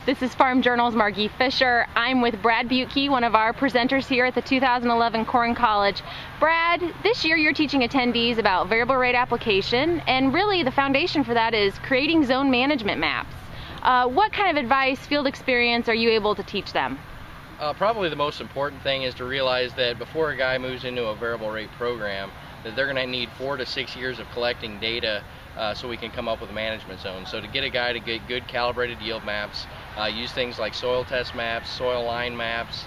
This is Farm Journal's Margie Fisher. I'm with Brad Butke, one of our presenters here at the 2011 Corn College. Brad, this year you're teaching attendees about variable rate application, and really the foundation for that is creating zone management maps. What kind of advice, field experience are you able to teach them? Probably the most important thing is to realize that before a guy moves into a variable rate program, that they're going to need 4 to 6 years of collecting data so we can come up with a management zone. So to get a guy to get good calibrated yield maps, use things like soil test maps, soil line maps,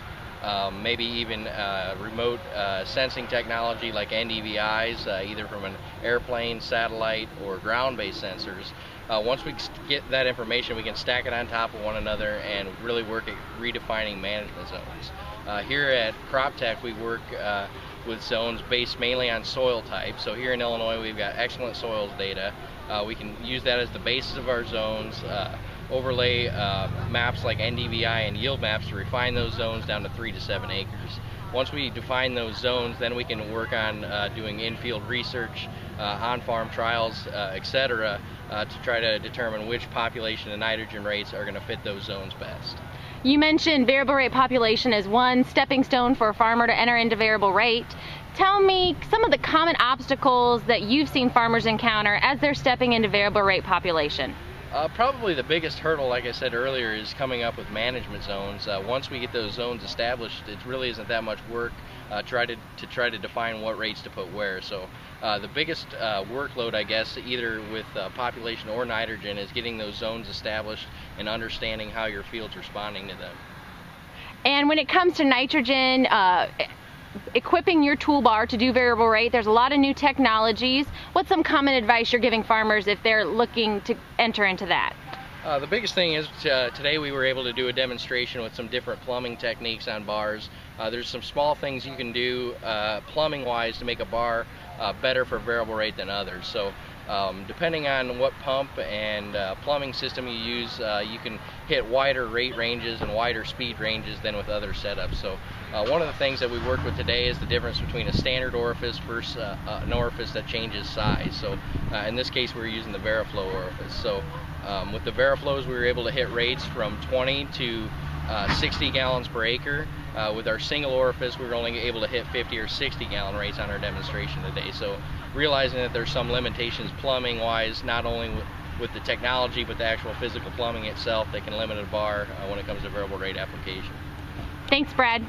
maybe even remote sensing technology like NDVIs, either from an airplane, satellite, or ground-based sensors. Once we get that information, we can stack it on top of one another and really work at redefining management zones. Here at CropTech, we work with zones based mainly on soil type. So here in Illinois, we've got excellent soils data. We can use that as the basis of our zones, overlay maps like NDVI and yield maps to refine those zones down to 3 to 7 acres. Once we define those zones, then we can work on doing in-field research, on-farm trials, etc., to try to determine which population and nitrogen rates are going to fit those zones best. You mentioned variable rate population as one stepping stone for a farmer to enter into variable rate. Tell me some of the common obstacles that you've seen farmers encounter as they're stepping into variable rate population. Probably the biggest hurdle, like I said earlier, is coming up with management zones. Once we get those zones established, it really isn't that much work to try to define what rates to put where. So the biggest workload, I guess, either with population or nitrogen, is getting those zones established and understanding how your field's responding to them. And when it comes to nitrogen, equipping your toolbar to do variable rate, there's a lot of new technologies. What's some common advice you're giving farmers if they're looking to enter into that? The biggest thing is today we were able to do a demonstration with some different plumbing techniques on bars. There's some small things you can do plumbing wise to make a bar better for variable rate than others. So depending on what pump and plumbing system you use, you can hit wider rate ranges and wider speed ranges than with other setups. So one of the things that we worked with today is the difference between a standard orifice versus an orifice that changes size. So in this case we're using the Veriflow orifice. So with the Veriflows we were able to hit rates from 20 to 60 gallons per acre. With our single orifice we were only able to hit 50 or 60 gallon rates on our demonstration today. So realizing that there's some limitations plumbing wise, not only with the technology but the actual physical plumbing itself that can limit a bar when it comes to variable rate application. Thanks, Brad.